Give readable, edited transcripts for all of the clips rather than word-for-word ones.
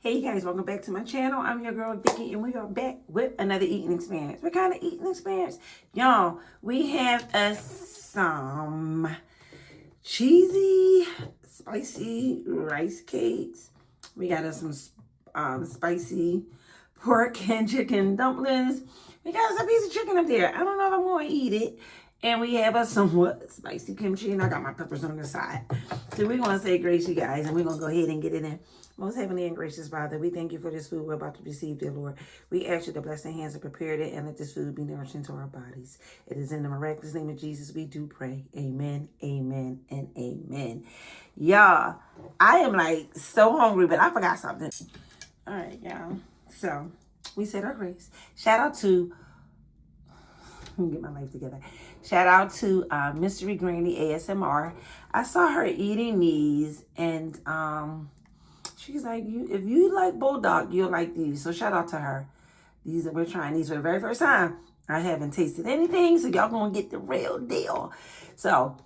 Hey guys, welcome back to my channel. I'm your girl Vicky and we are back with another eating experience. What kind of eating experience? Y'all, we have some cheesy, spicy rice cakes. We got us some spicy pork and chicken dumplings. We got some piece of chicken up there. I don't know if I'm going to eat it. And we have us some spicy kimchi, and I got my peppers on the side. So we're going to say grace, you guys, and we're going to go ahead and get it in. Most heavenly and gracious Father, we thank you for this food we're about to receive, dear Lord. We ask you to bless the hands that prepared it and let this food be nourishing to our bodies. It is in the miraculous name of Jesus we do pray. Amen, amen, and amen. Y'all, I am like so hungry, but I forgot something. All right, y'all. So we said our grace. Shout out to, let me get my life together. Shout out to Mystery Granny ASMR. I saw her eating these and she's like, if you like Bulldog, you'll like these. So shout out to her. We're trying these for the very first time. I haven't tasted anything, so y'all gonna get the real deal. So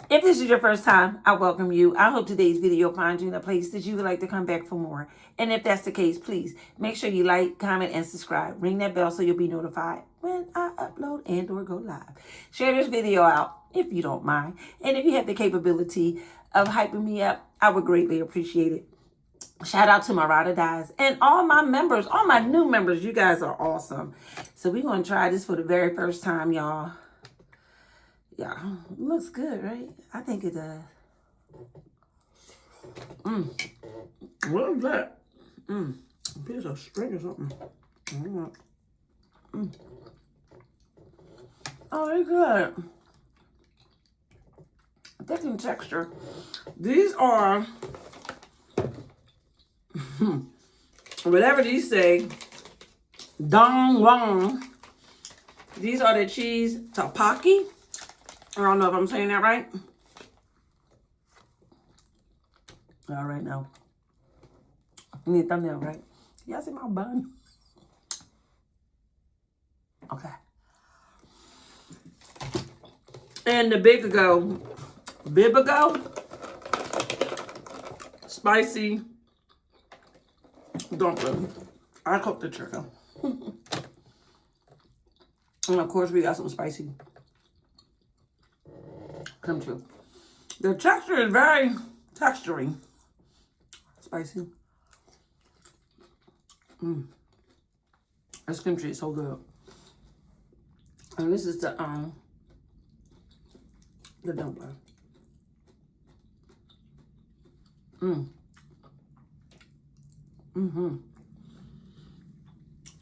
if this is your first time, I welcome you. I hope today's video finds you in a place that you would like to come back for more. And if that's the case, please make sure you like, comment, and subscribe. Ring that bell so you'll be notified when I upload and or go live. Share this video out if you don't mind. And if you have the capability of hyping me up, I would greatly appreciate it. Shout out to my ride or dies and all my members, all my new members. You guys are awesome. So we're going to try this for the very first time, y'all. Yeah, it looks good, right? I think it does. What is that? A piece of string or something. Oh, they're good. Thick in texture. These are, whatever these say, dong wong. These are the cheese tteokbokki. I don't know if I'm saying that right. All right, now. You need a thumbnail, right? Y'all see my bun? Okay. And the Bibigo spicy dumpling. I cooked the chicken. And of course, we got some spicy kimchi. The texture is very texturing. Spicy. This kimchi is so good. And this is the dumpling.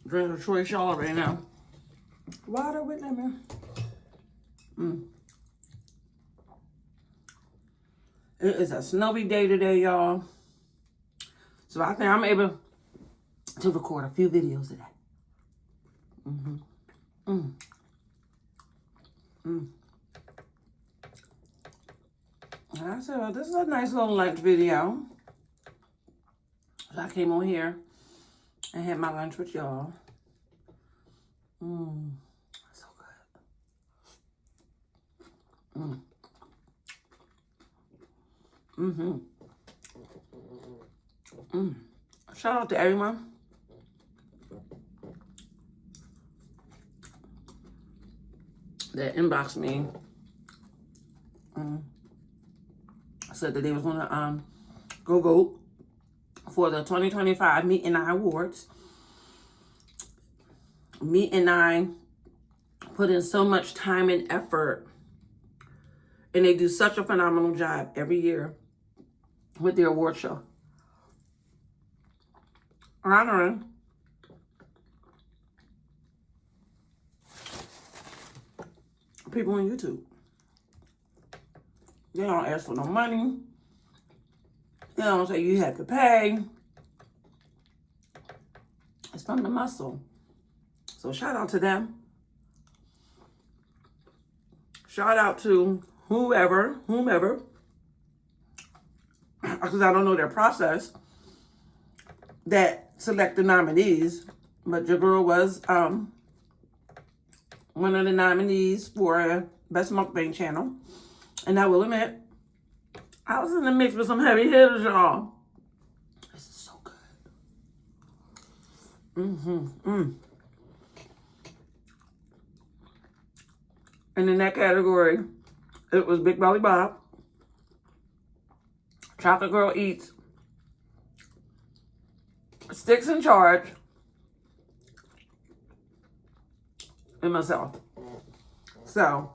Drink a choice y'all right now. Water with lemon. It is a snowy day today, y'all. So I think I'm able to record a few videos today. I said, well, this is a nice little lunch video. So I came on here and had my lunch with y'all. So good. Shout out to everyone that inboxed me. Said that they was gonna go vote for the 2025 Meat and I Awards. Meat and I put in so much time and effort, and they do such a phenomenal job every year with their award show, honoring people on YouTube. They don't ask for no money. They don't say you have to pay. It's from the muscle. So shout out to them. Shout out to whomever, because I don't know their process, that select the nominees. But your girl was one of the nominees for Best Mukbang Channel. And I will admit, I was in the mix with some heavy hitters, y'all. This is so good. And in that category, it was Big Belly Bob, Chocolate Girl Eats, Sticks in Charge, and myself. So,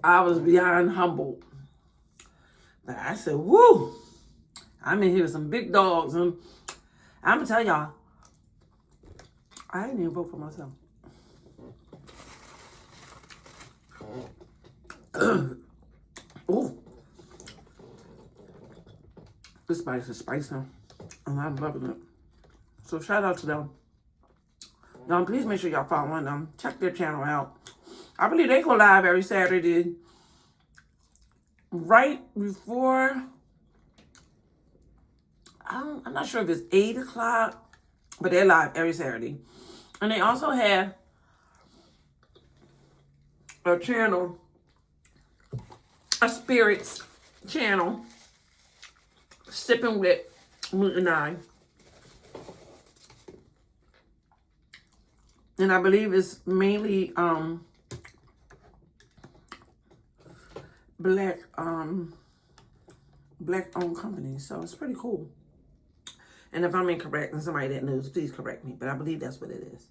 I was beyond humbled. But I said, woo, I'm in here with some big dogs. And I'm going to tell y'all, I didn't even vote for myself. Oh, this spice is spicy, and I'm loving it. So shout out to them. Y'all, please make sure y'all following them. Check their channel out. I believe they go live every Saturday, right before. I'm not sure if it's 8 o'clock, but they're live every Saturday, and they also have a channel, a spirits channel, Sipping with Moon and I. And I believe it's mainly black owned companies. So it's pretty cool. And if I'm incorrect and somebody that knows, please correct me. But I believe that's what it is.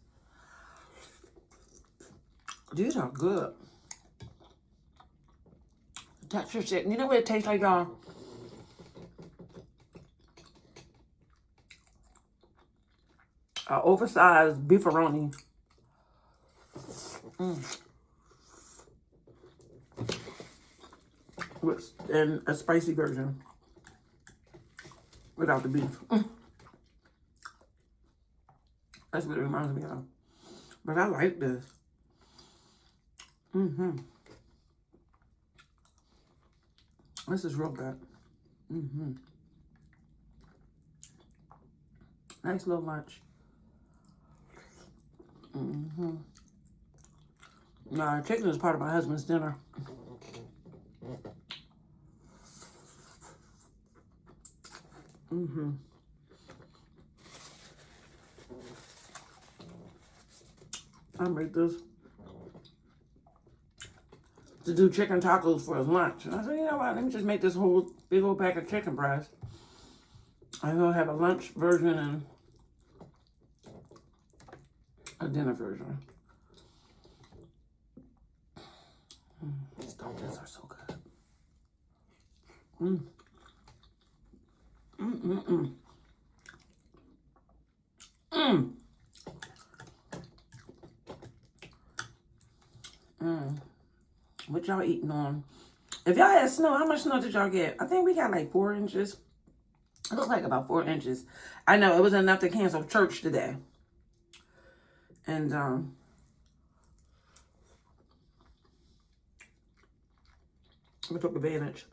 These are good. Texture shit. You know what it tastes like, y'all? An oversized beefaroni. And a spicy version without the beef. That's what it reminds me of. But I like this. This is real good. Nice little lunch. Nah, chicken is part of my husband's dinner. I made this to do chicken tacos for his lunch. And I said, you know what, let me just make this whole big old pack of chicken breast. And he'll have a lunch version and a dinner version. These dumplings are so good. What y'all eating on? If y'all had snow, how much snow did y'all get? I think we got like 4 inches. It looks like about 4 inches. I know it was enough to cancel church today. And we took advantage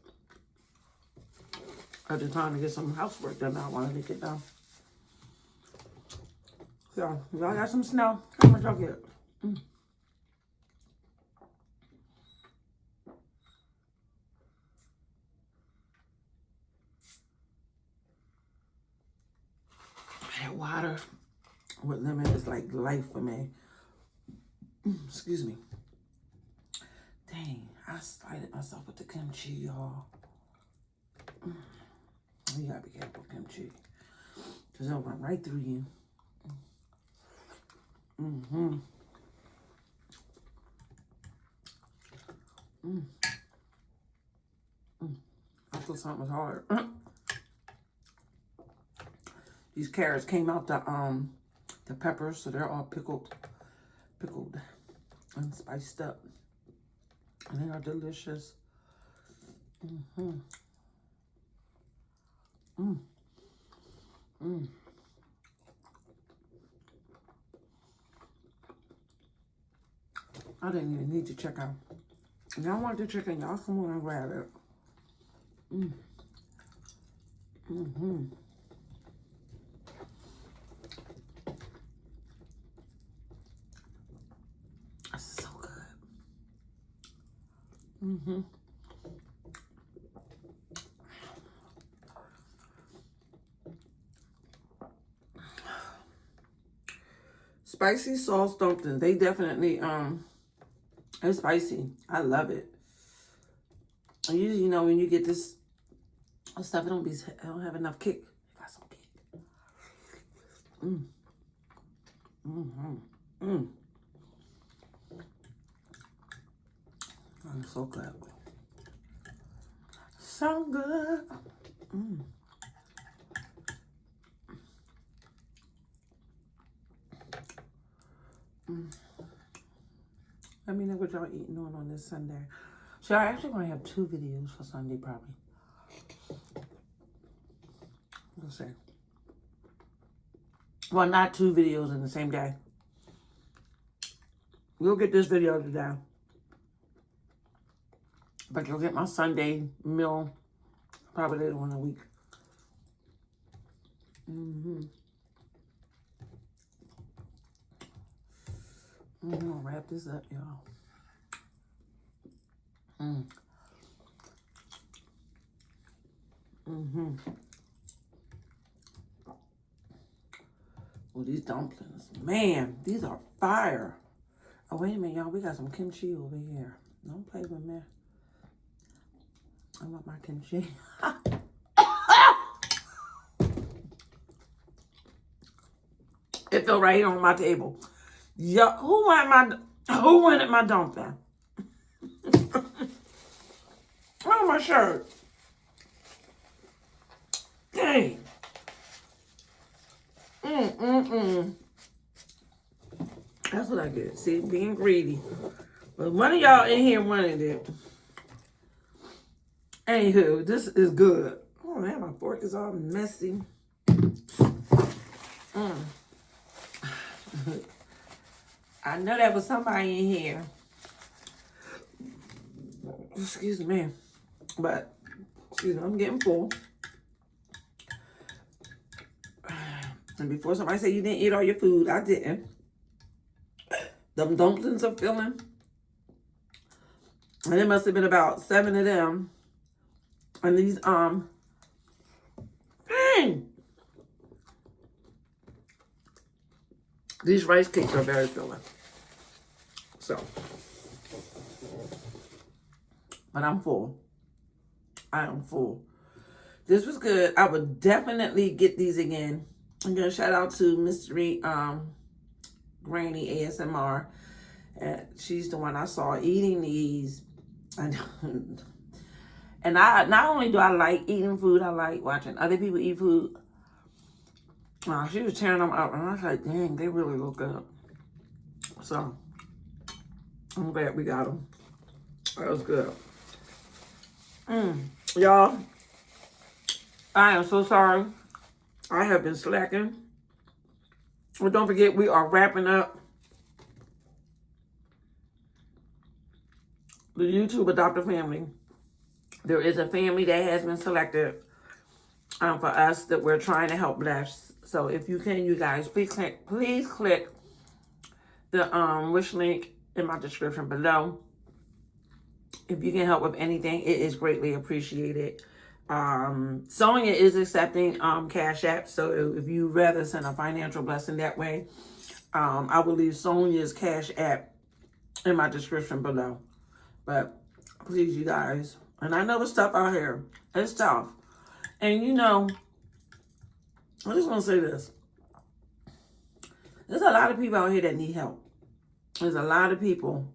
of the time to get some housework done. I wanted to get done. So y'all got some snow. How much y'all get? That water with lemon is like life for me. Excuse me. Dang, I slighted myself with the kimchi, y'all. You gotta be careful with kimchi, because it'll run right through you. I thought something was hard. These carrots came out the peppers, so they're all pickled and spiced up. And they are delicious. Mm-hmm. Mm. Mm. I didn't even need to check out. If y'all want the chicken, y'all come on and grab it. Mm. Mm-hmm. That's so good. Mm-hmm. Spicy sauce dumplings. They definitely it's spicy. I love it. And usually, you know, when you get this stuff, it don't have enough kick. It got some kick. Mm. Mm-hmm. Mm. Oh, so good. So good. Mm. Mm. Let me know what y'all eating on this Sunday. So I actually want to have 2 videos for Sunday, probably. Let's see. Well, not 2 videos in the same day. You'll get this video today. But you'll get my Sunday meal probably later on in the week. Mm-hmm. I'm gonna wrap this up, y'all. Mm. Mm-hmm. Well, these dumplings, man, these are fire. Oh, wait a minute, y'all. We got some kimchi over here. Don't play with me. I want my kimchi. It fell right here on my table. Yeah, who wanted my dumpling? Oh, my shirt. Dang. That's what I get. See, being greedy. But one of y'all in here wanted it. Anywho, this is good. Oh, man, my fork is all messy. I know there was somebody in here. Excuse me. But, excuse me, I'm getting full. And before somebody say you didn't eat all your food, I didn't. Them dumplings are filling. And there must have been about 7 of them. And these, these rice cakes are very filling. So, but I'm full. I am full. This was good. I would definitely get these again. I'm gonna shout out to Mystery Granny ASMR. She's the one I saw eating these. And I not only do I like eating food, I like watching other people eat food. She was tearing them up, and I was like, dang, they really look good. So, I'm glad we got them. That was good. Y'all, I am so sorry. I have been slacking. But don't forget, we are wrapping up the YouTube Adopted Family. There is a family that has been selected for us that we're trying to help bless. So if you can, you guys, please click the wish link in my description below. If you can help with anything, it is greatly appreciated. Sonia is accepting Cash App, so if you rather send a financial blessing that way, I will leave Sonia's Cash App in my description below. But please, you guys, and I know the stuff out here, it's tough. And you know, I just want to say this. There's a lot of people out here that need help. There's a lot of people.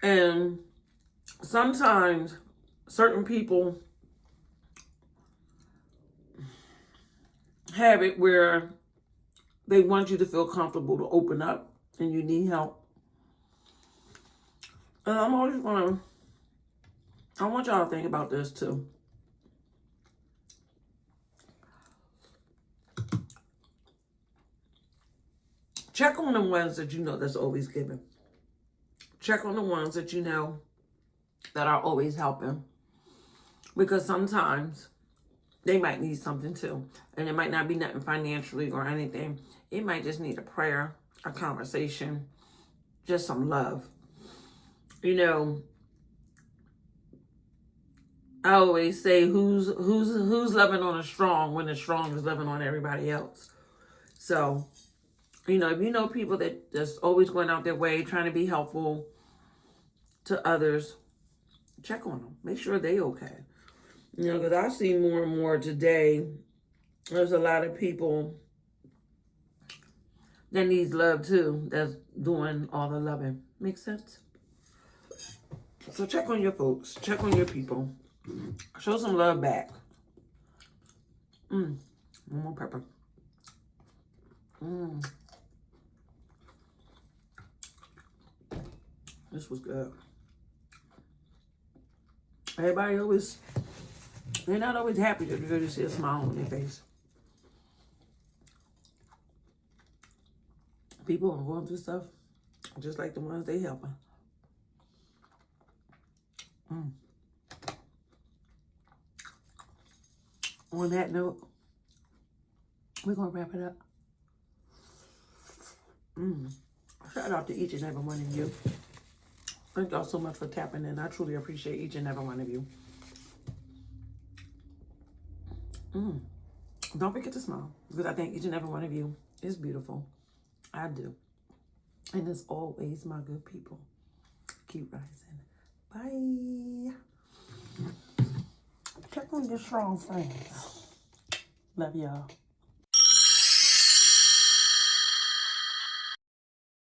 And sometimes certain people have it where they want you to feel comfortable to open up and you need help. And I'm always gonna, I want y'all to think about this too. Check on the ones that you know that's always giving. Check on the ones that you know that are always helping. Because sometimes they might need something too. And it might not be nothing financially or anything. It might just need a prayer, a conversation, just some love. You know, I always say who's loving on a strong when the strong is loving on everybody else. So, you know, if you know people that just always going out their way, trying to be helpful to others, check on them. Make sure they okay. You know, because I see more and more today, there's a lot of people that needs love too, that's doing all the loving. Make sense? So check on your folks. Check on your people. Show some love back. One more pepper. This was good. Everybody always, they're not always happy to really see a smile on their face. People are going through stuff just like the ones they helping. On that note, we're going to wrap it up. Shout out to each and every one of you. Thank y'all so much for tapping in. I truly appreciate each and every one of you. Don't forget to smile, because I think each and every one of you is beautiful. I do. And as always, my good people, keep rising. Bye. Check on your strong friends. Love y'all.